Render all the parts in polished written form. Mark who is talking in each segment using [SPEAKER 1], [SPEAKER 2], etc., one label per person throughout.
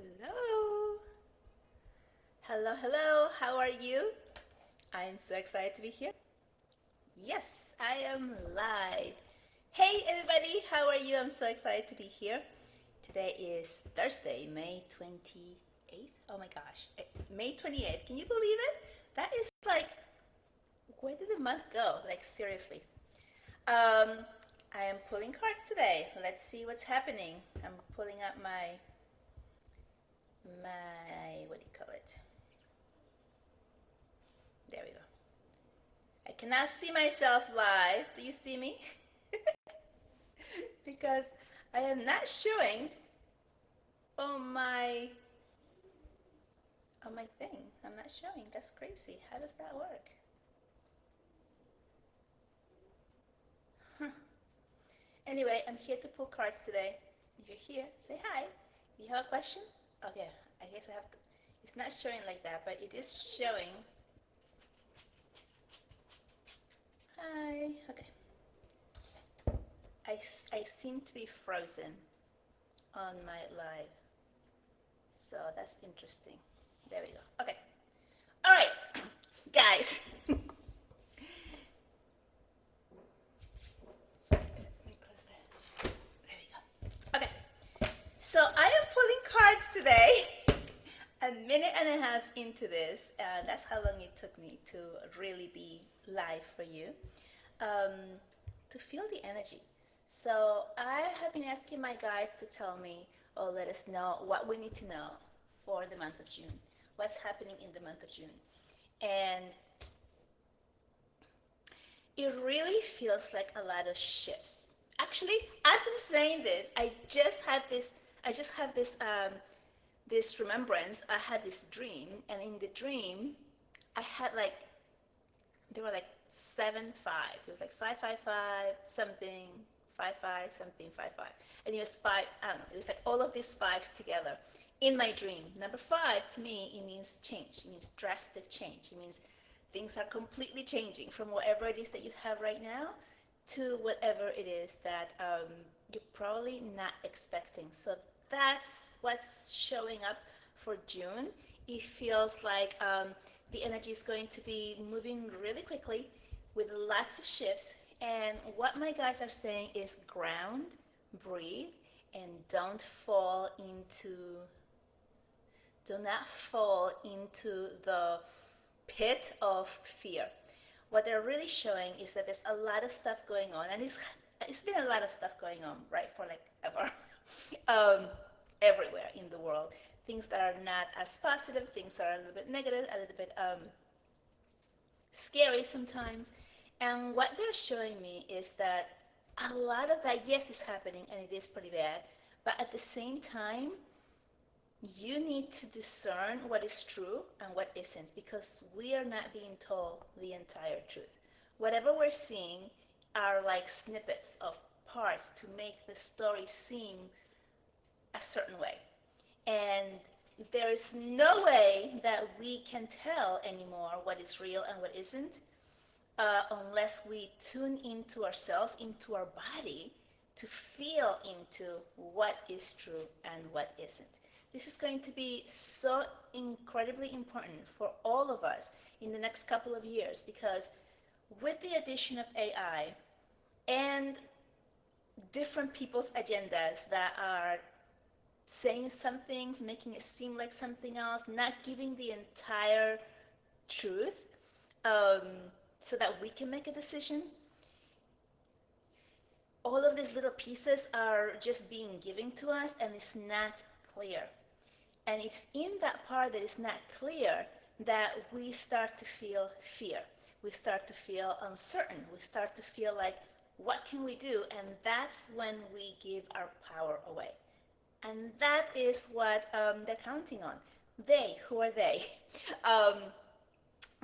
[SPEAKER 1] Hello. Hello, hello. How are you? I'm so excited to be here. Yes, I am live. Hey, everybody. How are you? I'm so excited to be here. Today is Thursday, May 28th. Oh my gosh. May 28th. Can you believe it? That is like, where did the month go? Like, seriously. Um, I am pulling cards today. Let's see what's happening. I'm pulling up what do you call it? There we go. I cannot see myself live. Do you see me? Because I am not showing on my thing. I'm not showing. That's crazy. How does that work? Huh. Anyway, I'm here to pull cards today. If you're here, say hi. If you have a question? Okay, I guess I have to. It's not showing like that, but it is showing. Hi. Okay. I seem to be frozen on my live. So that's interesting. There we go. Okay. All right, guys. Let me close that. There we go. Okay. So I am pulling cards today. A minute and a half into this. That's how long it took me to really be live for you. To feel the energy. So I have been asking my guides to tell me or let us know what we need to know for the month of June. What's happening in the month of June. And it really feels like a lot of shifts. Actually, as I'm saying this, I just had this remembrance. I had this dream, and in the dream, I had like there were like seven fives. It was like 555 something, 55 something, 55, and it was five. I don't know. It was like all of these fives together in my dream. Number five to me, it means change. It means drastic change. It means things are completely changing from whatever it is that you have right now to whatever it is that you're probably not expecting. So that's what's showing up for June. It feels like the energy is going to be moving really quickly with lots of shifts. And what my guys are saying is ground, breathe, and do not fall into the pit of fear. What they're really showing is that there's a lot of stuff going on, and it's been a lot of stuff going on, right, for like ever, um, everywhere in the world. Things that are not as positive, things that are a little bit negative, a little bit scary sometimes. And what they're showing me is that a lot of that, yes, is happening, and it is pretty bad. But at the same time, you need to discern what is true and what isn't, because we are not being told the entire truth. Whatever we're seeing are like snippets of parts to make the story seem a certain way. And there is no way that we can tell anymore what is real and what isn't, unless we tune into ourselves, into our body, to feel into what is true and what isn't. This is going to be so incredibly important for all of us in the next couple of years, because with the addition of AI and different people's agendas that are saying some things, making it seem like something else, not giving the entire truth, um, so that we can make a decision. All of these little pieces are just being given to us, and it's not clear. And it's in that part that is not clear that we start to feel fear. We start to feel uncertain. We start to feel like, what can we do? And that's when we give our power away. And that is what they're counting on. They, who are they? Um,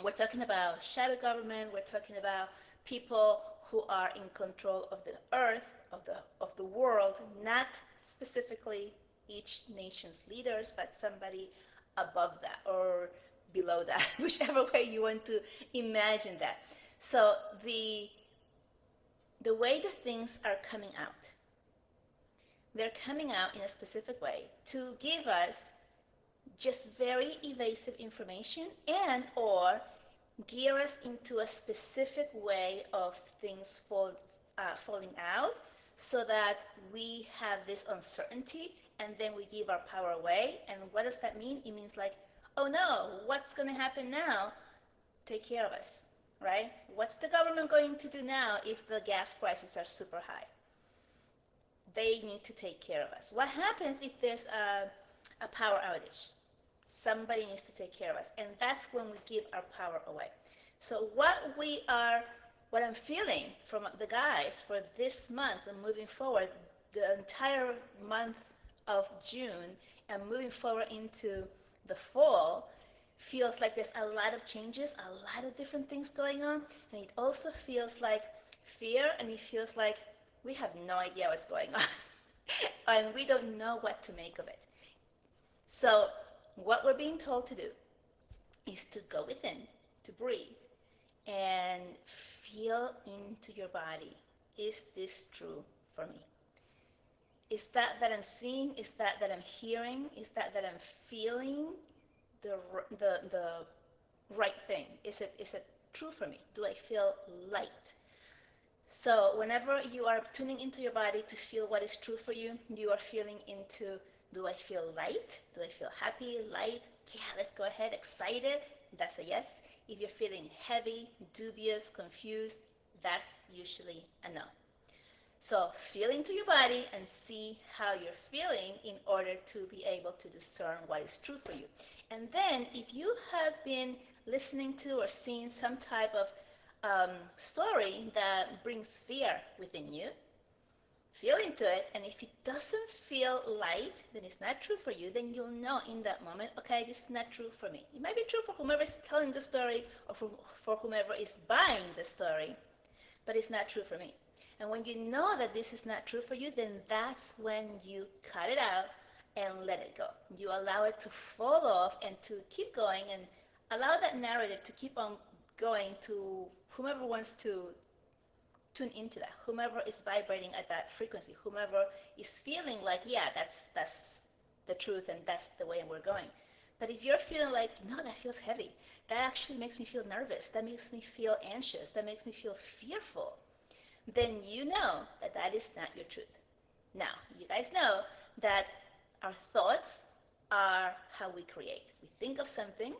[SPEAKER 1] we're talking about shadow government. We're talking about people who are in control of the earth, of the world, not specifically each nation's leaders, but somebody above that or below that, whichever way you want to imagine that. So the way the things are coming out, they're coming out in a specific way to give us just very evasive information, and or gear us into a specific way of things falling out, so that we have this uncertainty, and then we give our power away. And what does that mean? It means like, oh no, what's going to happen now? Take care of us, right? What's the government going to do now if the gas prices are super high? They need to take care of us. What happens if there's a power outage? Somebody needs to take care of us. And that's when we give our power away. So what I'm feeling from the guys for this month and moving forward, the entire month of June and moving forward into the fall, feels like there's a lot of changes, a lot of different things going on. And it also feels like fear, and it feels like we have no idea what's going on. And we don't know what to make of it. So what we're being told to do is to go within, to breathe, and feel into your body. Is this true for me? Is that I'm seeing? Is that I'm hearing? Is that I'm feeling the right thing? Is it true for me? Do I feel light? So whenever you are tuning into your body to feel what is true for you, you are feeling into, do I feel light? Do I feel happy, light? Yeah, let's go ahead, excited. That's a yes. If you're feeling heavy, dubious, confused, that's usually a no. So feel into your body and see how you're feeling in order to be able to discern what is true for you. And then if you have been listening to or seeing some type of story that brings fear within you, feel into it, and if it doesn't feel light, then it's not true for you. Then you'll know in that moment, okay, this is not true for me. It might be true for whomever is telling the story, or for whomever is buying the story, but it's not true for me. And when you know that this is not true for you, then that's when you cut it out and let it go. You allow it to fall off and to keep going, and allow that narrative to keep on going to whomever wants to tune into that, whomever is vibrating at that frequency, whomever is feeling like, yeah, that's the truth and that's the way we're going. But if you're feeling like, no, that feels heavy, that actually makes me feel nervous, that makes me feel anxious, that makes me feel fearful, then you know that that is not your truth. Now, you guys know that our thoughts are how we create. We think of something,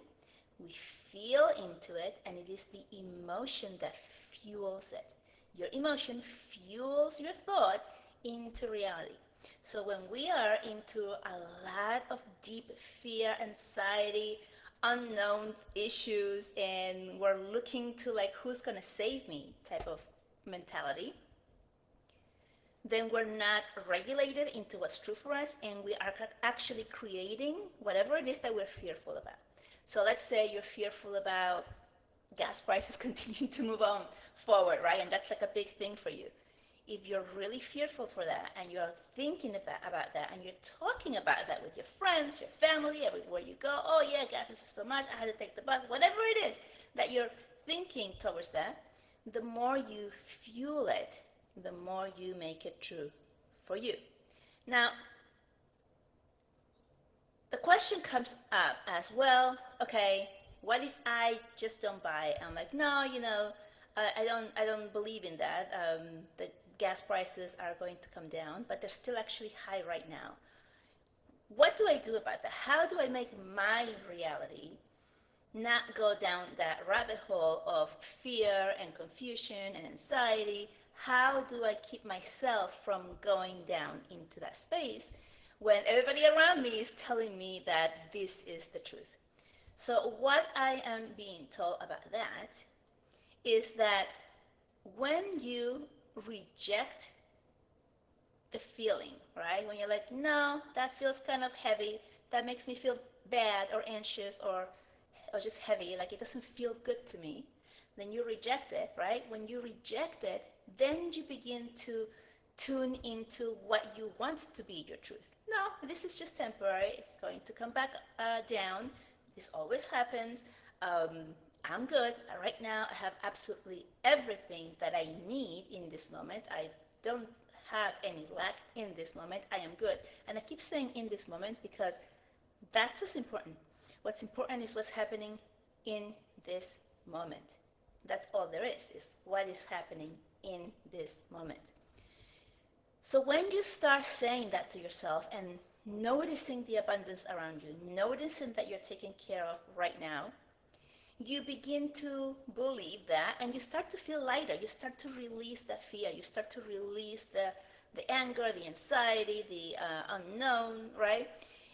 [SPEAKER 1] we feel into it, and it is the emotion that fuels it. Your emotion fuels your thought into reality. So when we are into a lot of deep fear, anxiety, unknown issues, and we're looking to like, who's gonna save me type of mentality, then we're not regulated into what's true for us, and we are actually creating whatever it is that we're fearful about. So let's say you're fearful about gas prices continuing to move on forward, right? And that's like a big thing for you. If you're really fearful for that, and you're thinking about that, and you're talking about that with your friends, your family, everywhere you go, oh yeah, gas is so much, I had to take the bus, whatever it is that you're thinking towards that, the more you fuel it, the more you make it true for you. Now, the question comes up as well, okay, what if I just don't buy it? I'm like, no, I don't believe in that. The gas prices are going to come down, but they're still actually high right now. What do I do about that? How do I make my reality not go down that rabbit hole of fear and confusion and anxiety? How do I keep myself from going down into that space when everybody around me is telling me that this is the truth? So what I am being told about that is that when you reject the feeling, right? When you're like, no, that feels kind of heavy, that makes me feel bad or anxious or just heavy, like it doesn't feel good to me, then you reject it, right? When you reject it, then you begin to tune into what you want to be your truth. No, this is just temporary. It's going to come back down. This always happens. I'm good. Right now, I have absolutely everything that I need in this moment. I don't have any lack in this moment. I am good. And I keep saying in this moment because That's what's important. What's important is what's happening in this moment. That's all there is what is happening in this moment. So when you start saying that to yourself and noticing the abundance around you, noticing that you're taken care of right now, you begin to believe that and you start to feel lighter. You start to release the fear. You start to release the anger, the anxiety, the unknown, right?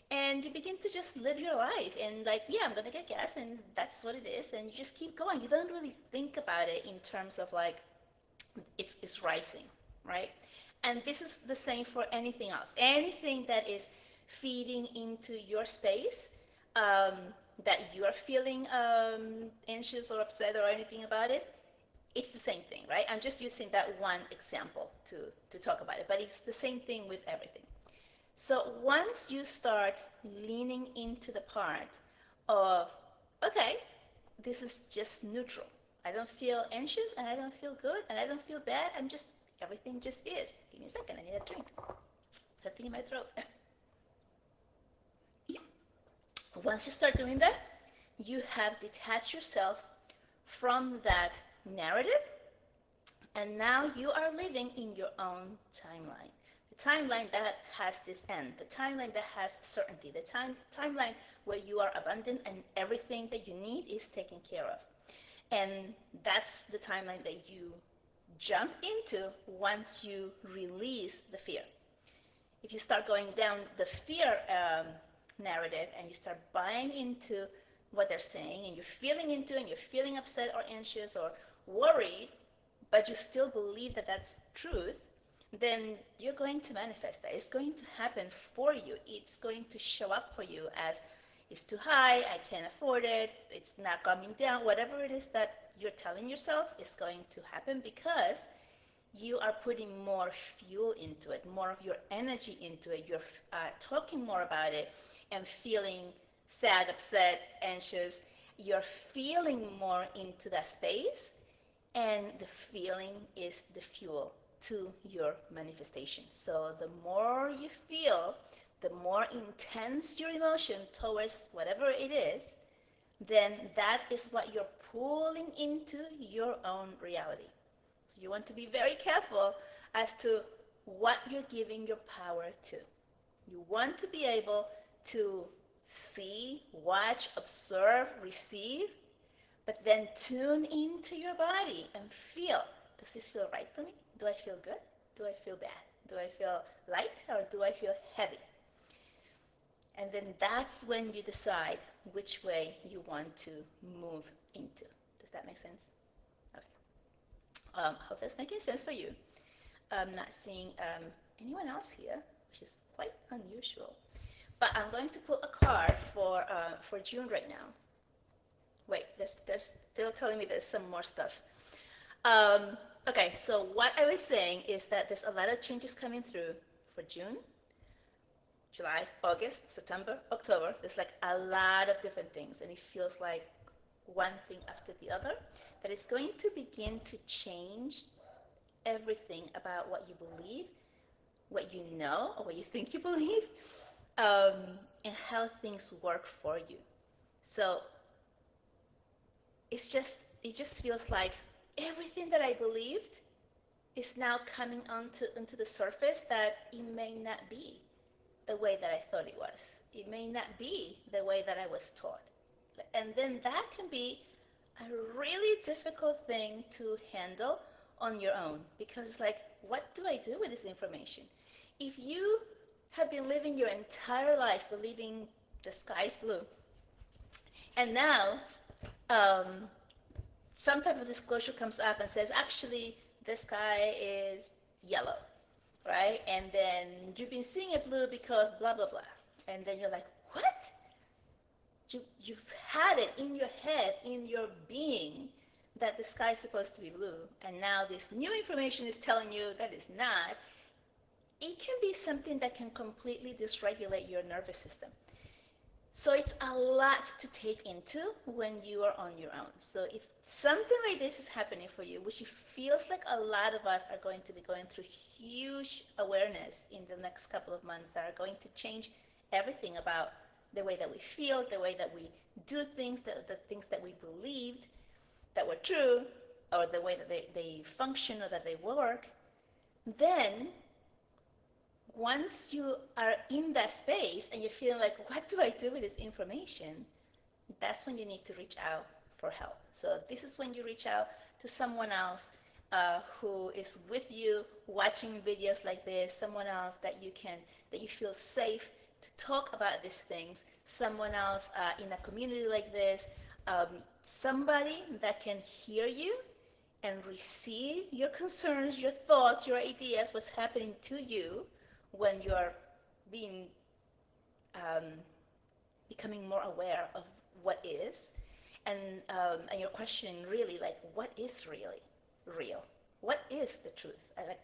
[SPEAKER 1] And you begin to just live your life and like, yeah, I'm gonna get gas and that's what it is. And you just keep going. You don't really think about it in terms of like, it's rising, right? And this is the same for anything else. Anything that is feeding into your space, um, that you are feeling anxious or upset or anything about it, it's the same thing, right? I'm just using that one example to talk about it, but it's the same thing with everything. So once you start leaning into the part of, okay, this is just neutral. I don't feel anxious and I don't feel good and I don't feel bad. I'm just, everything just is. Give me a second, I need a drink. Something in my throat. Once you start doing that, you have detached yourself from that narrative and now you are living in your own timeline. The timeline that has this end, the timeline that has certainty, the timeline where you are abundant and everything that you need is taken care of. And that's the timeline that you jump into once you release the fear. If you start going down the fear narrative and you start buying into what they're saying and you're feeling into it and you're feeling upset or anxious or worried, but you still believe that that's truth, then you're going to manifest that. It's going to happen for you. It's going to show up for you as it's too high, I can't afford it, it's not coming down. Whatever it is that you're telling yourself is going to happen because you are putting more fuel into it, more of your energy into it. You're talking more about it and feeling sad, upset, anxious. You're feeling more into that space, and the feeling is the fuel to your manifestation. So the more you feel, the more intense your emotion towards whatever it is, then that is what you're pulling into your own reality. So you want to be very careful as to what you're giving your power to. You want to be able to see, watch, observe, receive, but then tune into your body and feel, does this feel right for me? Do I feel good? Do I feel bad? Do I feel light or do I feel heavy? And then that's when you decide which way you want to move into. Does that make sense? Okay. Hope that's making sense for you. I'm not seeing anyone else here, which is quite unusual. But I'm going to pull a card for June right now. Wait, there's still telling me there's some more stuff. Okay, so what I was saying is that there's a lot of changes coming through for June, July, August, September, October. There's like a lot of different things, and it feels like one thing after the other that is going to begin to change everything about what you believe, what you know, or what you think you believe, and how things work for you. So it just feels like everything that I believed is now coming onto the surface that it may not be the way that I thought it was. It may not be the way that I was taught. And then that can be a really difficult thing to handle on your own because like, what do I do with this information? If you have been living your entire life believing the sky's blue, and now some type of disclosure comes up and says, actually, the sky is yellow, right? And then you've been seeing it blue because blah, blah, blah. And then you're like, what? You've had it in your head, in your being, that the sky is supposed to be blue. And now this new information is telling you that it's not. It can be something that can completely dysregulate your nervous system. So it's a lot to take into when you are on your own. So if something like this is happening for you, which it feels like a lot of us are going to be going through huge awareness in the next couple of months that are going to change everything about the way that we feel, the way that we do things, the things that we believed that were true, or the way that they function or that they work, then once you are in that space and you're feeling like, what do I do with this information? That's when you need to reach out for help. So this is when you reach out to someone else who is with you watching videos like this, someone else that you feel safe to talk about these things, someone else in a community like this, somebody that can hear you and receive your concerns, your thoughts, your ideas, what's happening to you when you're being um, becoming more aware of what is, and you're questioning really like what is really real, what is the truth. Like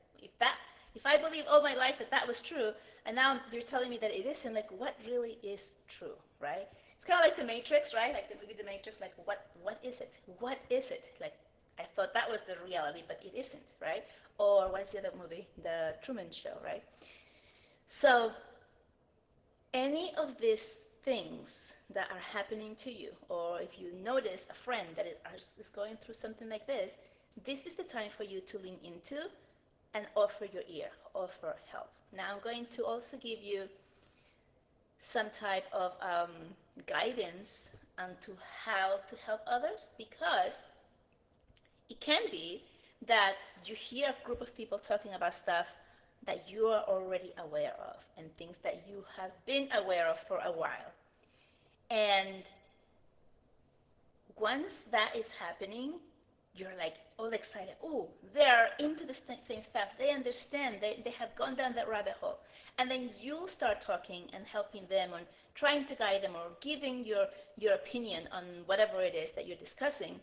[SPEAKER 1] if I believe all my life that that was true, and now you're telling me that it isn't, like what really is true, right? It's kind of like the Matrix, right? Like the movie The Matrix. Like what is it? What is it? Like I thought that was the reality, but it isn't, right? Or what is the other movie? The Truman Show, right? So any of these things that are happening to you, or if you notice a friend that is going through something like this is the time for you to lean into and offer your ear, offer help. Now I'm going to also give you some type of guidance onto how to help others, because it can be that you hear a group of people talking about stuff that you are already aware of and things that you have been aware of for a while. And once that is happening, you're like all excited. Oh, they're into the same stuff. They understand. They have gone down that rabbit hole. And then you'll start talking and helping them on trying to guide them or giving your opinion on whatever it is that you're discussing.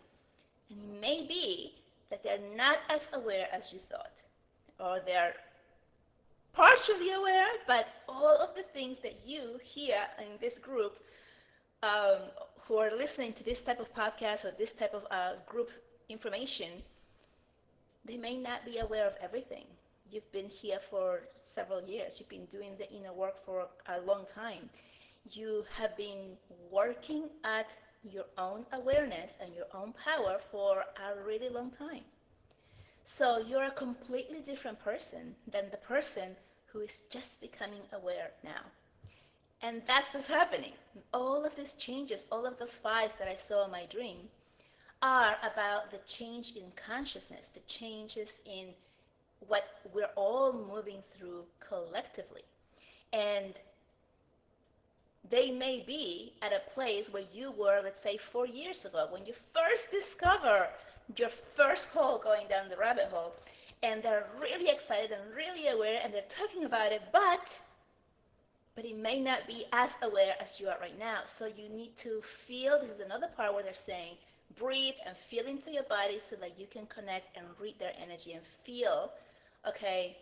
[SPEAKER 1] And it may be that they're not as aware as you thought, or they're partially aware, but all of the things that you hear in this group um, who are listening to this type of podcast or this type of group information, they may not be aware of everything. You've been here for several years. You've been doing the inner work for a long time. You have been working at your own awareness and your own power for a really long time. So you're a completely different person than the person who is just becoming aware now. And that's what's happening. All of these changes, all of those fives that I saw in my dream are about the change in consciousness, the changes in what we're all moving through collectively. And they may be at a place where you were, let's say, 4 years ago, when you first discover your first hole going down the rabbit hole, and they're really excited and really aware, and they're talking about it, but it may not be as aware as you are right now. So you need to feel, this is another part where they're saying, breathe and feel into your body so that you can connect and read their energy and feel, okay,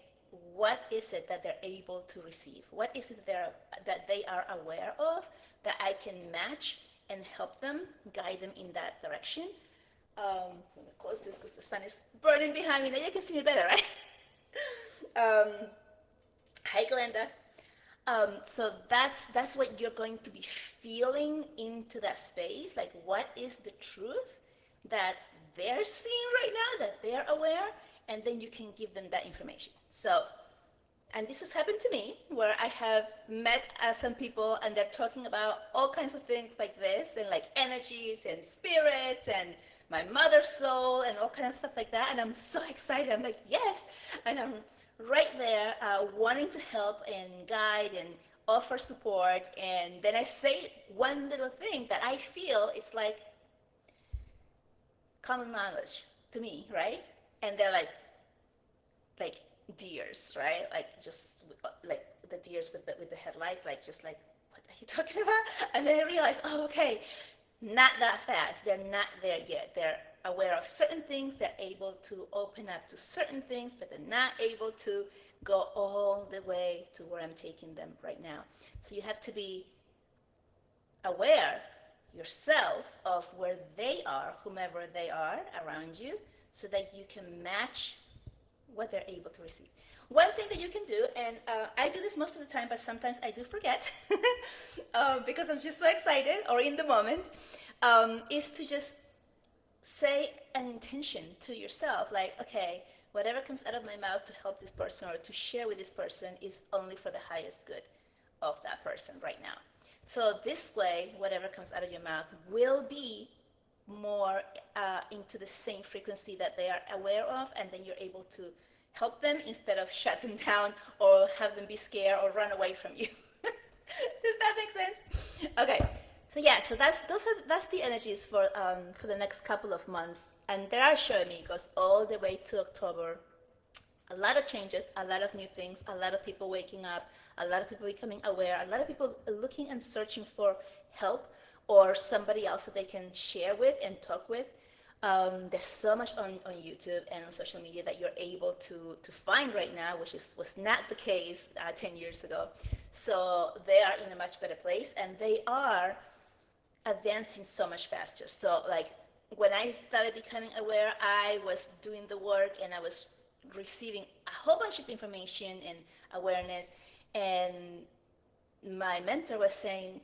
[SPEAKER 1] what is it that they're able to receive? What is it that they are aware of that I can match and help them, guide them in that direction? I'm going to close this because the sun is burning behind me. Now you can see me better, right? Hi, Glenda. So that's what you're going to be feeling into that space. Like, what is the truth that they're seeing right now, that they're aware, and then you can give them that information. So, and this has happened to me, where I have met some people and they're talking about all kinds of things like this, and like energies and spirits and my mother's soul and all kinds of stuff like that. And I'm so excited. I'm like, yes. And I'm right there wanting to help and guide and offer support. And then I say one little thing that I feel it's like common knowledge to me, right? And they're like deers, right? Like just like the deers with the headlights, like just like, what are you talking about? And then I realized, oh, okay, not that fast. They're not there yet. They're aware of certain things. They're able to open up to certain things, but they're not able to go all the way to where I'm taking them right now. So you have to be aware yourself of where they are, whomever they are around you, so that you can match what they're able to receive. One thing that you can do, and I do this most of the time, but sometimes I do forget because I'm just so excited or in the moment, is to just say an intention to yourself, like, okay, whatever comes out of my mouth to help this person or to share with this person is only for the highest good of that person right now. So this way, whatever comes out of your mouth will be more into the same frequency that they are aware of, and then you're able to help them instead of shut them down or have them be scared or run away from you. Does that make sense? Okay. So yeah, so that's the energies for the next couple of months, and they are showing me it goes all the way to October. A lot of changes, a lot of new things, a lot of people waking up, a lot of people becoming aware, a lot of people looking and searching for help or somebody else that they can share with and talk with. There's so much on YouTube and on social media that you're able to find right now, which was not the case 10 years ago. So they are in a much better place, and they are advancing so much faster. So like when I started becoming aware, I was doing the work and I was receiving a whole bunch of information and awareness. And my mentor was saying,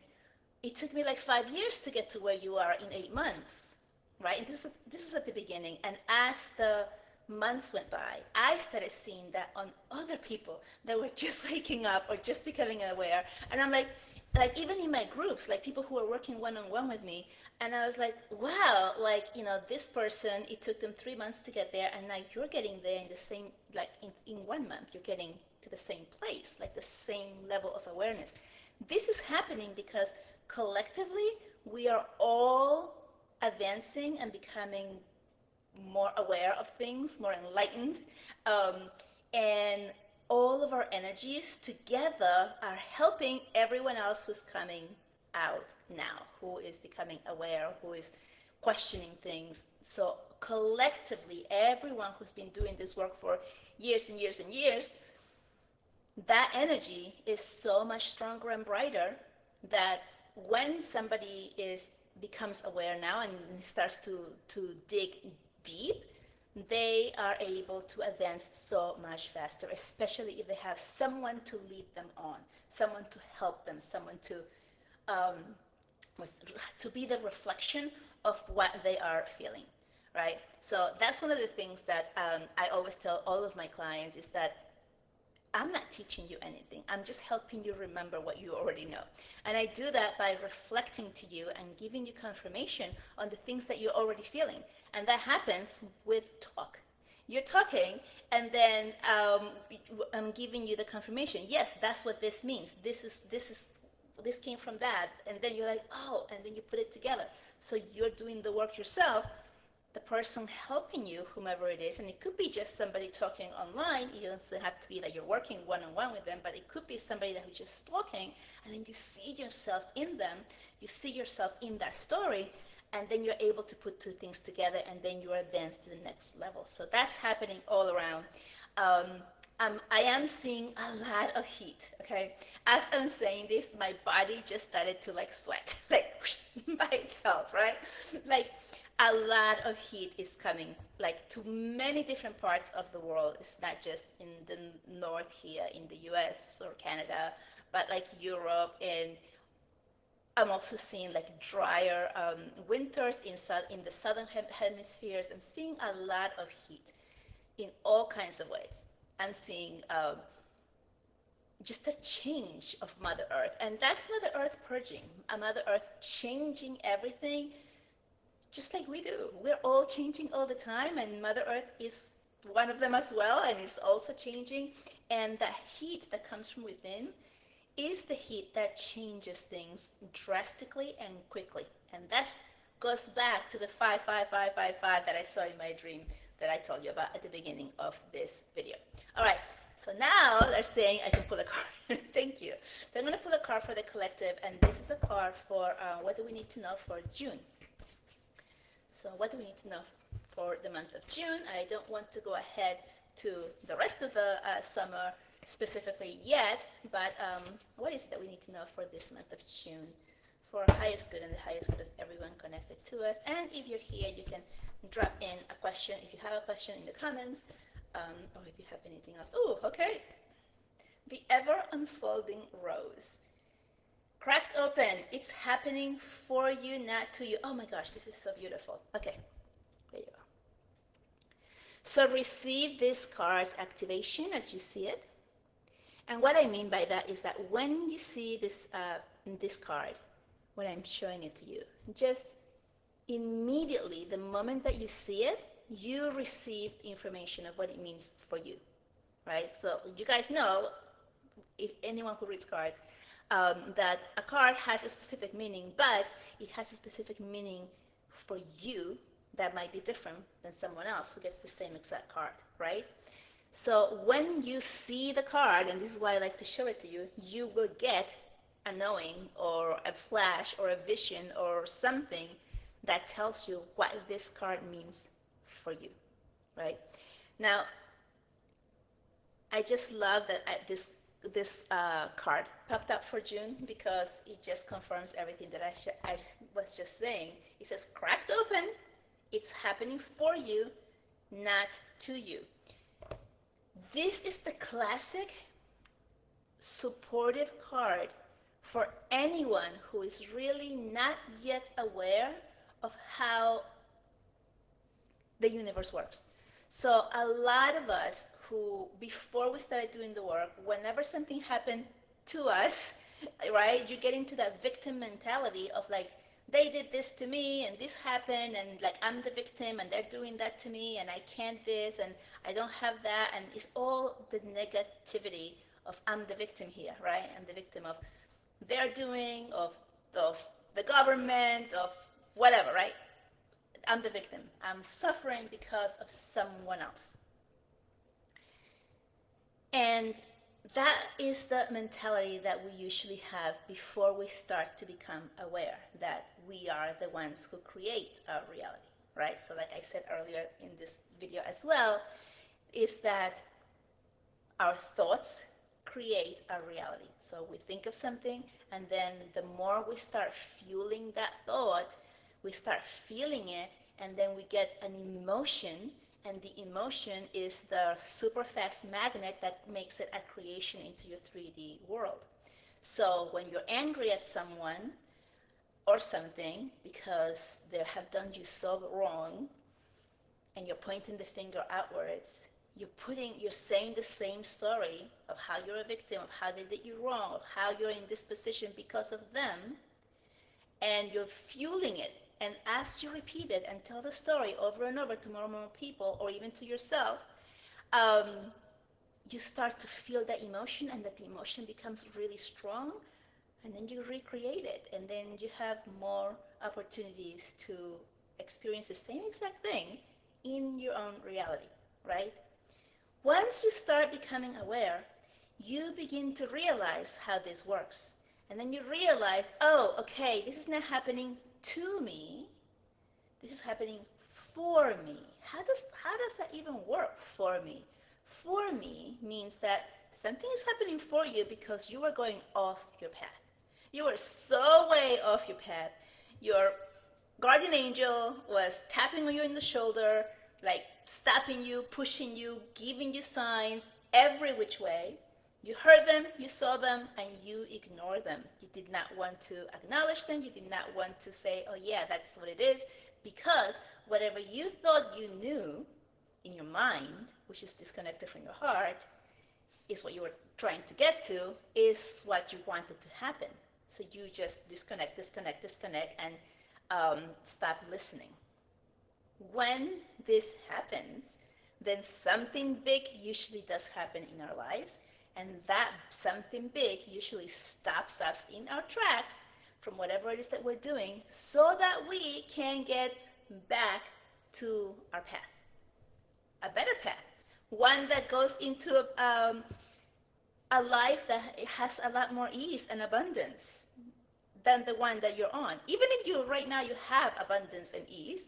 [SPEAKER 1] it took me like 5 years to get to where you are in 8 months, right? And this was at the beginning. And as the months went by, I started seeing that on other people that were just waking up or just becoming aware. And I'm like even in my groups, like people who are working one-on-one with me, and I was like, wow, like, this person, it took them 3 months to get there, and now you're getting there in the same, like in 1 month, you're getting to the same place, like the same level of awareness. This is happening because collectively we are all advancing and becoming more aware of things, more enlightened, um, and all of our energies together are helping everyone else who's coming out now, who is becoming aware, who is questioning things. So collectively, everyone who's been doing this work for years and years and years, that energy is so much stronger and brighter that when somebody is becomes aware now and starts to dig deep, they are able to advance so much faster, especially if they have someone to lead them on, someone to help them, someone um, to be the reflection of what they are feeling, right? So that's one of the things that I always tell all of my clients is that I'm not teaching you anything. I'm just helping you remember what you already know. And I do that by reflecting to you and giving you confirmation on the things that you're already feeling. And that happens with talk. You're talking, and then I'm giving you the confirmation. Yes, that's what this means. This came from that. And then you're like, oh, and then you put it together. So you're doing the work yourself. The person helping you, whomever it is, and it could be just somebody talking online. You don't have to be that you're working one-on-one with them, but it could be somebody that who's just talking, and then you see yourself in them, you see yourself in that story, and then you're able to put two things together, and then you advance to the next level. So that's happening all around. I am seeing a lot of heat, okay? As I'm saying this, my body just started to like sweat, like whoosh, by itself, right? Like a lot of heat is coming, like to many different parts of the world. It's not just in the north here in the US or Canada, but like Europe, and I'm also seeing like drier winters in the southern hemispheres. I'm seeing a lot of heat in all kinds of ways. I'm seeing just a change of Mother Earth, and that's Mother Earth purging, a Mother Earth changing everything, just like we do. We're all changing all the time, and Mother Earth is one of them as well, and is also changing. And that heat that comes from within is the heat that changes things drastically and quickly. And that goes back to the 55555 that I saw in my dream that I told you about at the beginning of this video. All right, so now they're saying I can pull a card. Thank you. So I'm going to pull a card for the collective, and this is a card for what do we need to know for June. So what do we need to know for the month of June? I don't want to go ahead to the rest of the summer specifically yet, but what is it that we need to know for this month of June for highest good and the highest good of everyone connected to us? And if you're here, you can drop in a question if you have a question in the comments. or if you have anything else. Oh, okay. The ever unfolding rose. Cracked open. It's happening for you, not to you. Oh my gosh, this is so beautiful. Okay, there you go. So receive this card's activation as you see it. And what I mean by that is that when you see this card, when I'm showing it to you, just immediately, the moment that you see it, you receive information of what it means for you, right? So you guys know, if anyone who reads cards, that a card has a specific meaning, but it has a specific meaning for you that might be different than someone else who gets the same exact card, right? So when you see the card, and this is why I like to show it to you, you will get a knowing or a flash or a vision or something that tells you what this card means for you, right? Now, I just love that this card popped up for June because it just confirms everything that I was just saying. It says cracked open. It's happening for you, not to you. This is the classic supportive card for anyone who is really not yet aware of how the universe works. So a lot of us who, before we started doing the work, whenever something happened to us, right, you get into that victim mentality of like, they did this to me and this happened and like I'm the victim and they're doing that to me and I can't this and I don't have that, and it's all the negativity of I'm the victim here, right? I'm the victim of their doing, of the government, of whatever, right? I'm the victim. I'm suffering because of someone else. And that is the mentality that we usually have before we start to become aware that we are the ones who create our reality, right? So like I said earlier in this video as well, is that our thoughts create our reality. So we think of something, and then the more we start fueling that thought, we start feeling it, and then we get an emotion, and the emotion is the super fast magnet that makes it a creation into your 3D world. So when you're angry at someone or something because they have done you so wrong, and you're pointing the finger outwards, you're saying the same story of how you're a victim, of how they did you wrong, of how you're in this position because of them, and you're fueling it. And as you repeat it and tell the story over and over to more and more people, or even to yourself, um, you start to feel that emotion, and that the emotion becomes really strong, and then you recreate it, and then you have more opportunities to experience the same exact thing in your own reality, right? Once you start becoming aware, you begin to realize how this works. And then you realize, oh, okay, this is not happening to me. This is happening for me. How does that even work, for me? For me means that something is happening for you because you are going off your path. You are so way off your path. Your guardian angel was tapping you in the shoulder, like stopping you, pushing you, giving you signs every which way. You heard them, you saw them, and you ignored them. You did not want to acknowledge them. You did not want to say, oh yeah, that's what it is, because whatever you thought you knew in your mind, which is disconnected from your heart, is what you were trying to get to, is what you wanted to happen. So you just disconnect, and stop listening. When this happens, then something big usually does happen in our lives, and that something big usually stops us in our tracks from whatever it is that we're doing, so that we can get back to our path, a better path, one that goes into a life that has a lot more ease and abundance than the one that you're on. Even if you right now you have abundance and ease,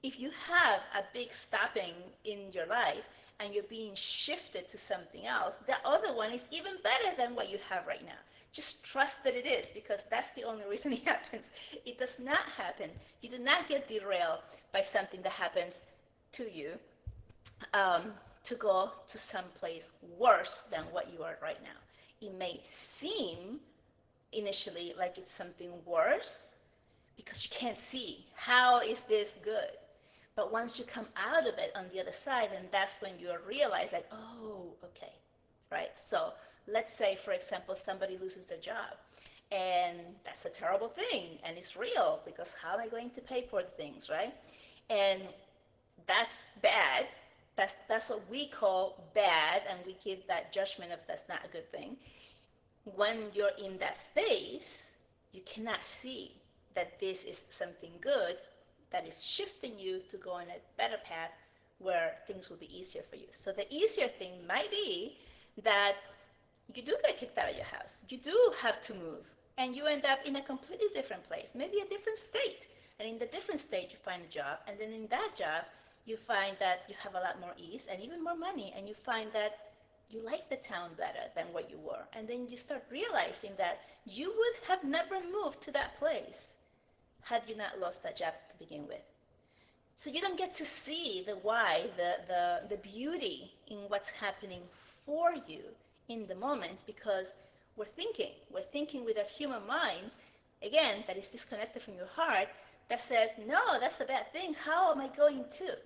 [SPEAKER 1] if you have a big stopping in your life and you're being shifted to something else, the other one is even better than what you have right now. Just trust that it is, because that's the only reason it happens. It does not happen. You do not get derailed by something that happens to you, to go to some place worse than what you are right now. It may seem initially like it's something worse because you can't see how is this good. But once you come out of it on the other side, and that's when you realize like, oh, okay, right? So let's say, for example, somebody loses their job, and that's a terrible thing, and it's real because how am I going to pay for the things, right? And that's bad. That's what we call bad, and we give that judgment of that's not a good thing. When you're in that space, you cannot see that this is something good that is shifting you to go on a better path where things will be easier for you. So the easier thing might be that you do get kicked out of your house. You do have to move, and you end up in a completely different place, maybe a different state. And in the different state, you find a job, and then in that job, you find that you have a lot more ease and even more money, and you find that you like the town better than where you were. And then you start realizing that you would have never moved to that place had you not lost that job to begin with. So you don't get to see the why, the beauty in what's happening for you in the moment, because we're thinking with our human minds, again, that is disconnected from your heart, that says, no, that's a bad thing. How am I going to?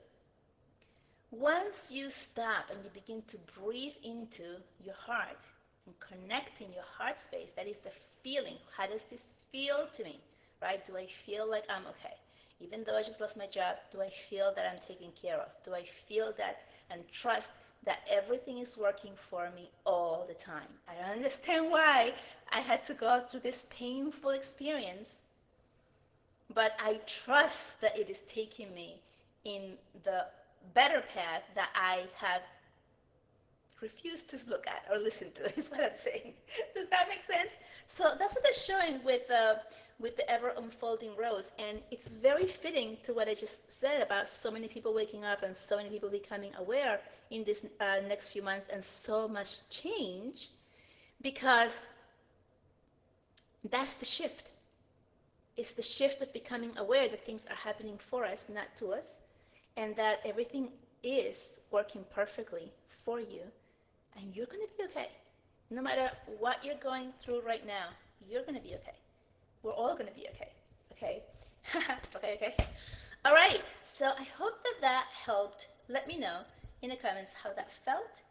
[SPEAKER 1] Once you stop and you begin to breathe into your heart and connect in your heart space, that is the feeling. How does this feel to me, right? Do I feel like I'm okay? Even though I just lost my job, do I feel that I'm taken care of? Do I feel that and trust that everything is working for me all the time? I understand why I had to go through this painful experience, but I trust that it is taking me in the better path that I have refused to look at or listen to, is what I'm saying. Does that make sense? So that's what they're showing with the ever unfolding rose, and it's very fitting to what I just said about so many people waking up and so many people becoming aware in this next few months, and so much change, because that's the shift. It's the shift of becoming aware that things are happening for us, not to us, and that everything is working perfectly for you, and you're going to be okay. No matter what you're going through right now, you're going to be okay. We're all going to be okay. Okay? Okay. All right. So I hope that helped. Let me know in the comments how that felt,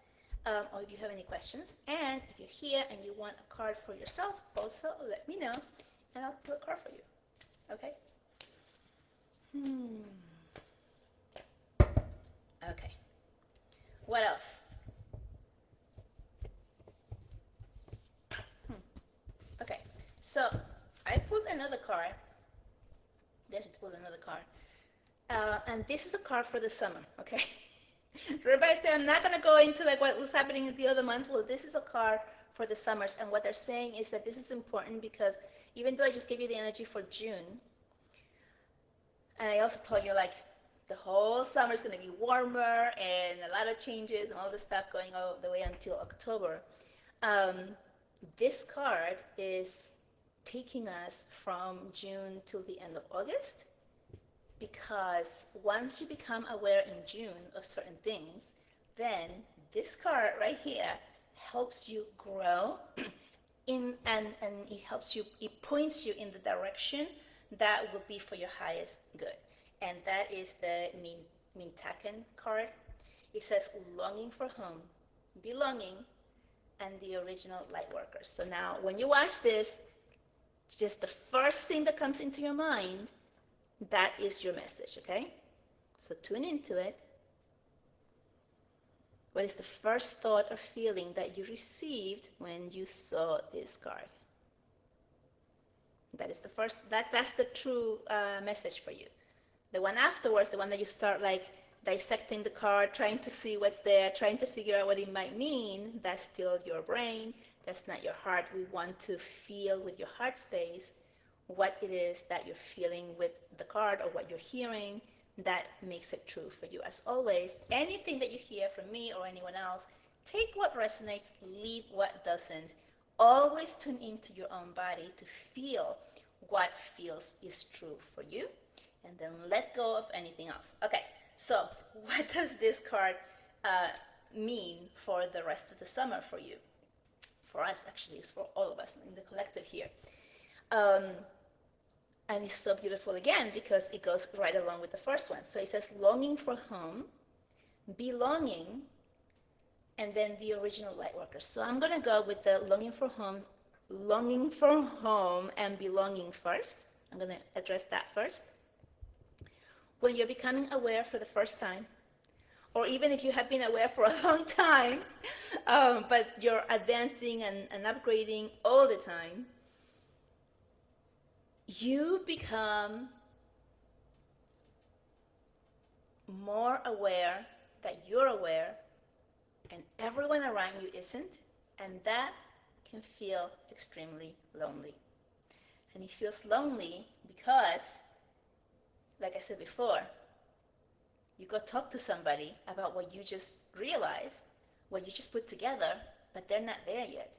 [SPEAKER 1] or if you have any questions. And if you're here and you want a card for yourself, also let me know, and I'll pull a card for you. Okay? Okay. What else? Okay. So I pulled another card. Yes, I pulled another card. And this is a card for the summer, okay? Everybody say, I'm not going to go into like what was happening in the other months. Well, this is a card for the summers. And what they're saying is that this is important because even though I just gave you the energy for June, and I also told you like the whole summer is going to be warmer and a lot of changes and all this stuff going all the way until October. This card is taking us from June till the end of August, because once you become aware in June of certain things, then this card right here helps you grow and it helps you, it points you in the direction that will be for your highest good. And that is the Mintaken card. It says longing for home, belonging, and the original light workers. So now when you watch this, just the first thing that comes into your mind, that is your message, okay? So tune into it. What is the first thought or feeling that you received when you saw this card? That is the first, that's the true message for you. The one afterwards, the one that you start like dissecting the card, trying to see what's there, trying to figure out what it might mean, that's still your brain, that's not your heart. We want to feel with your heart space what it is that you're feeling with the card or what you're hearing that makes it true for you. As always, anything that you hear from me or anyone else, take what resonates, leave what doesn't. Always tune into your own body to feel what feels is true for you, and then let go of anything else. Okay, so what does this card mean for the rest of the summer for you. For us, actually, it's for all of us in the collective here. Um, and it's so beautiful again because it goes right along with the first one. So it says longing for home, belonging, and then the original light workers. So I'm going to go with the longing for home and belonging first. I'm going to address that first. When you're becoming aware for the first time, or even if you have been aware for a long time, but you're advancing and upgrading all the time, you become more aware that you're aware and everyone around you isn't, and that can feel extremely lonely. And it feels lonely because, like I said before, you go talk to somebody about what you just realized, what you just put together, but they're not there yet.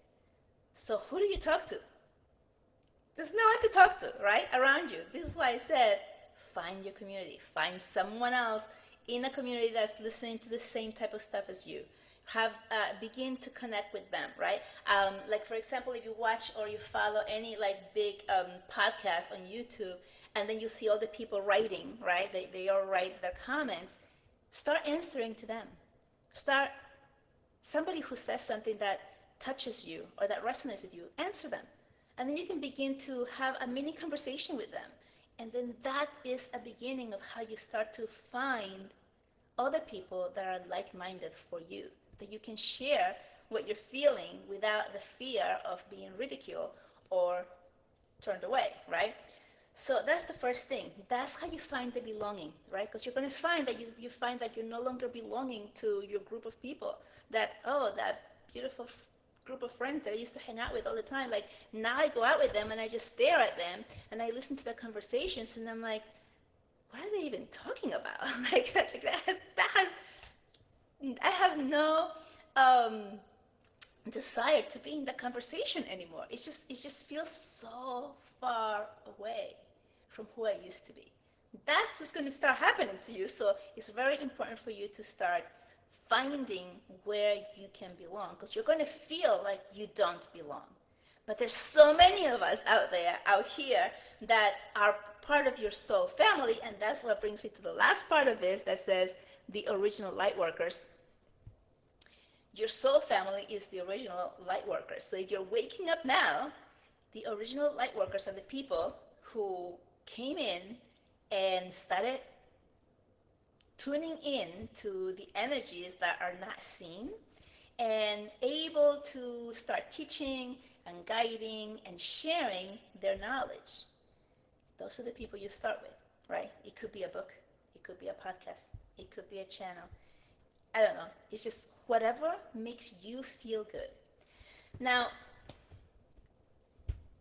[SPEAKER 1] So who do you talk to? There's no one to talk to, right? Around you. This is why I said, find your community. Find someone else in a community that's listening to the same type of stuff as you. Begin to connect with them, right? Like for example, if you watch or you follow any like big podcast on YouTube, and then you see all the people writing, right? They all write their comments. Start answering to them. Start somebody who says something that touches you or that resonates with you. Answer them, and then you can begin to have a mini conversation with them. And then that is a beginning of how you start to find other people that are like-minded for you, that you can share what you're feeling without the fear of being ridiculed or turned away, right? So that's the first thing. That's how you find the belonging, right? Because you're going to find that you find that you're no longer belonging to your group of people. That, oh, that beautiful group of friends that I used to hang out with all the time. Like now I go out with them and I just stare at them and I listen to their conversations and I'm like, what are they even talking about? like I have no desire to be in that conversation anymore. It just feels so far away from who I used to be. That's what's going to start happening to you. So it's very important for you to start finding where you can belong, because you're going to feel like you don't belong. But there's so many of us out there, out here, that are part of your soul family, and that's what brings me to the last part of this that says the original light workers. Your soul family is the original light workers. So if you're waking up now, the original light workers are the people who came in and started tuning in to the energies that are not seen and able to start teaching and guiding and sharing their knowledge. Those are the people you start with, right? It could be a book, it could be a podcast, it could be a channel. I don't know. It's just whatever makes you feel good. Now,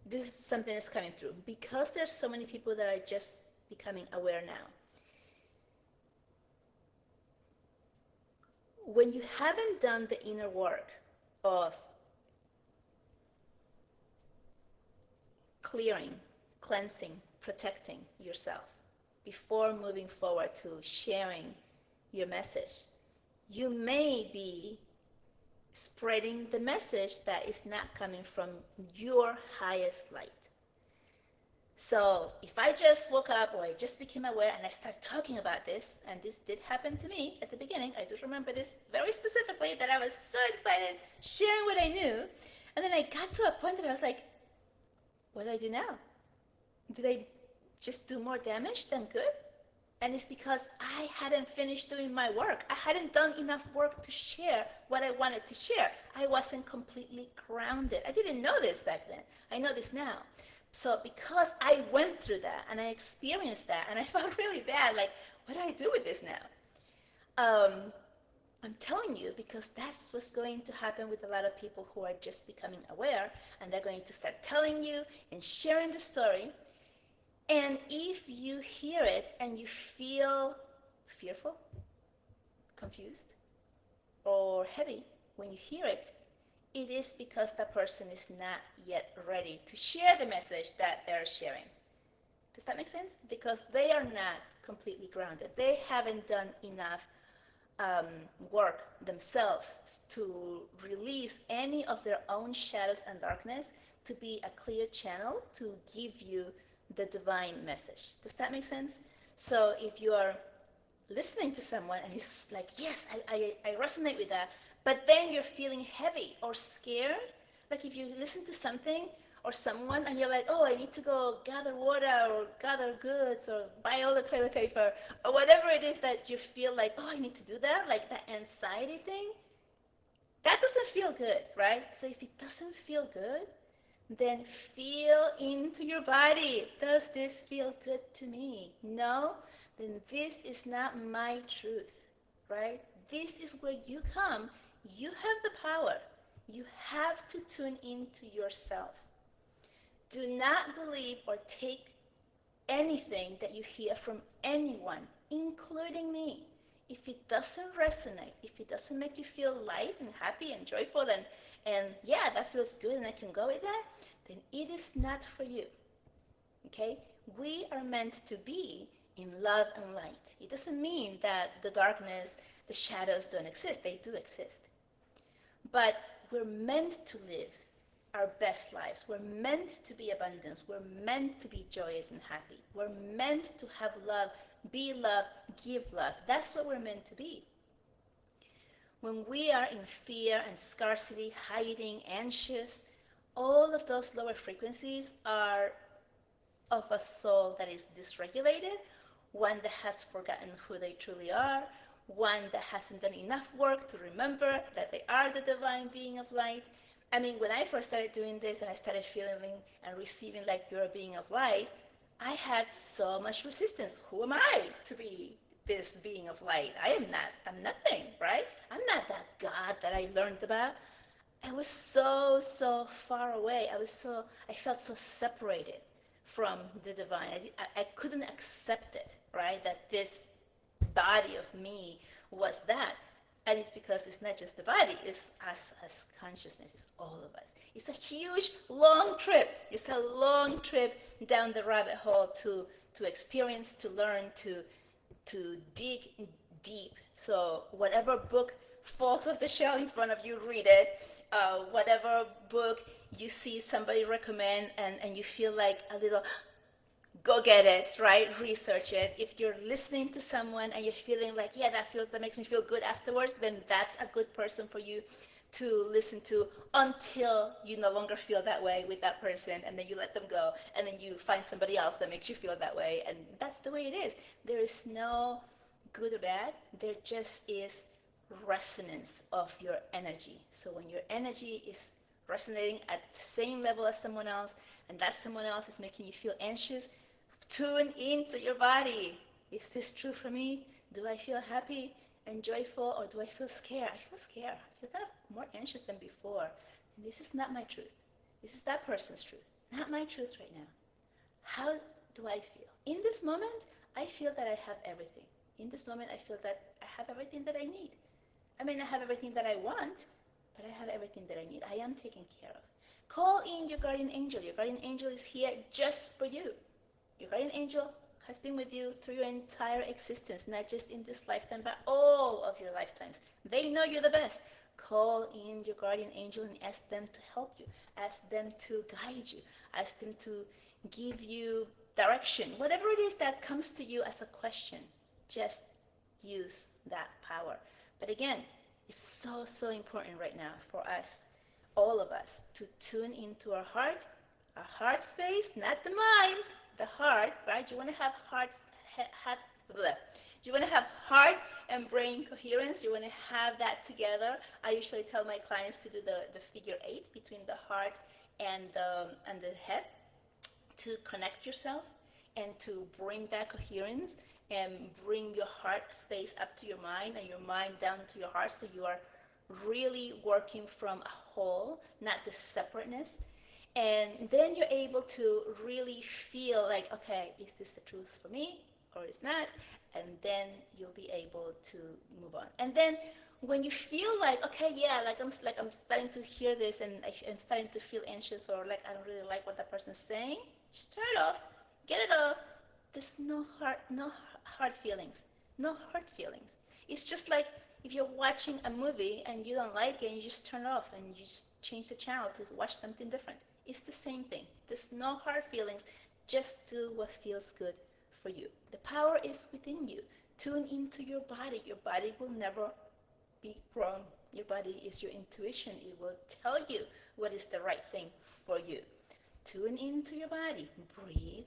[SPEAKER 1] this is something that's coming through. Because there's so many people that are just becoming aware now. When you haven't done the inner work of clearing, cleansing, protecting yourself before moving forward to sharing your message, you may be spreading the message that is not coming from your highest light. So if I just woke up or I just became aware and I start talking about this, and this did happen to me at the beginning, I do remember this very specifically, that I was so excited sharing what I knew, and then I got to a point that I was like, what do I do now? Did I just do more damage than good? And it's because I hadn't finished doing my work. I hadn't done enough work to share what I wanted to share. I wasn't completely grounded. I didn't know this back then. I know this now. So because I went through that and I experienced that and I felt really bad, like, what do I do with this now? I'm telling you, because that's what's going to happen with a lot of people who are just becoming aware, and they're going to start telling you and sharing the story. And if you hear it and you feel fearful, confused, or heavy when you hear it, it is because that person is not yet ready to share the message that they're sharing. Does that make sense? Because they are not completely grounded. They haven't done enough work themselves to release any of their own shadows and darkness to be a clear channel to give you the divine message. Does that make sense? So if you are listening to someone and he's like, yes, I resonate with that, but then you're feeling heavy or scared, like if you listen to something or someone and you're like, oh, I need to go gather water or gather goods or buy all the toilet paper or whatever it is that you feel like, oh, I need to do that, like that anxiety thing, that doesn't feel good, right? So if it doesn't feel good, then feel into your body. Does this feel good to me? No? Then this is not my truth, right? This is where you come. You have the power. You have to tune into yourself. Do not believe or take anything that you hear from anyone, including me. If it doesn't resonate, if it doesn't make you feel light and happy and joyful and yeah, that feels good and I can go with that, then it is not for you. Okay? We are meant to be in love and light. It doesn't mean that the darkness, the shadows don't exist. They do exist. But we're meant to live our best lives. We're meant to be abundance. We're meant to be joyous and happy. We're meant to have love, be love, give love. That's what we're meant to be. When we are in fear and scarcity, hiding, anxious, all of those lower frequencies are of a soul that is dysregulated, one that has forgotten who they truly are, one that hasn't done enough work to remember that they are the divine being of light. I mean, when I first started doing this and I started feeling and receiving like you're a being of light, I had so much resistance. Who am I to be this being of light? I'm nothing, right? I'm not that God that I learned about. I was so far away. I felt so separated from the divine. I couldn't accept it, right? That this body of me was that. And it's because it's not just the body, it's us as consciousness, it's all of us. It's a huge, long trip. It's a long trip down the rabbit hole to experience, to learn, to dig deep. So whatever book falls off the shelf in front of you, read it. Whatever book you see somebody recommend and you feel like a little, go get it, right? Research it. If you're listening to someone and you're feeling like, yeah, that makes me feel good afterwards, then that's a good person for you to listen to until you no longer feel that way with that person, and then you let them go, and then you find somebody else that makes you feel that way, and that's the way it is. There is no good or bad. There just is resonance of your energy. So when your energy is resonating at the same level as someone else, and that someone else is making you feel anxious, tune into your body. Is this true for me? Do I feel happy and joyful, or do I feel scared? I feel scared. I feel kind of more anxious than before. And this is not my truth. This is that person's truth, not my truth right now. How do I feel? In this moment, I feel that I have everything. In this moment, I feel that I have everything that I need. I may not have everything that I want, but I have everything that I need. I am taken care of. Call in your guardian angel. Your guardian angel is here just for you. Your guardian angel has been with you through your entire existence, not just in this lifetime, but all of your lifetimes. They know you're the best. Call in your guardian angel and ask them to help you. Ask them to guide you. Ask them to give you direction. Whatever it is that comes to you as a question, just use that power. But again, it's so important right now for us, all of us, to tune into our heart space, not the mind, the heart, right? You want to have you want to have heart and brain coherence. You want to have that together. I usually tell my clients to do the figure 8 between the heart and the head to connect yourself and to bring that coherence and bring your heart space up to your mind and your mind down to your heart, so you are really working from a whole, not the separateness. And then you're able to really feel like, okay, is this the truth for me or is not? And then you'll be able to move on. And then when you feel like, okay, yeah, I'm starting to hear this and I'm starting to feel anxious, or like I don't really like what that person's saying, just turn it off, get it off. There's no hard feelings, no hurt feelings. It's just like If you're watching a movie and you don't like it, you just turn it off and you just change the channel to watch something different. It's the same thing. There's no hard feelings. Just do what feels good for you. The power is within you. Tune into your body. Your body will never be wrong. Your body is your intuition. It will tell you what is the right thing for you. Tune into your body. Breathe,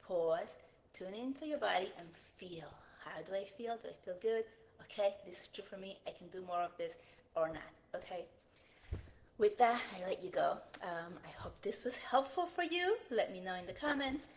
[SPEAKER 1] pause, tune into your body and feel. How do I feel? Do I feel good? Okay, this is true for me. I can do more of this or not. Okay. With that, I let you go. I hope this was helpful for you. Let me know in the comments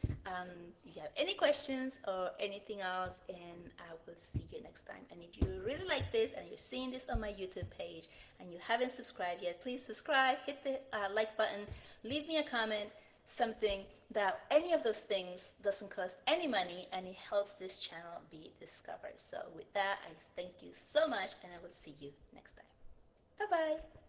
[SPEAKER 1] if you have any questions or anything else, and I will see you next time. And if you really like this and you're seeing this on my YouTube page and you haven't subscribed yet, please subscribe, hit the like button, leave me a comment, something that any of those things doesn't cost any money and it helps this channel be discovered. So with that, I thank you so much and I will see you next time. Bye-bye.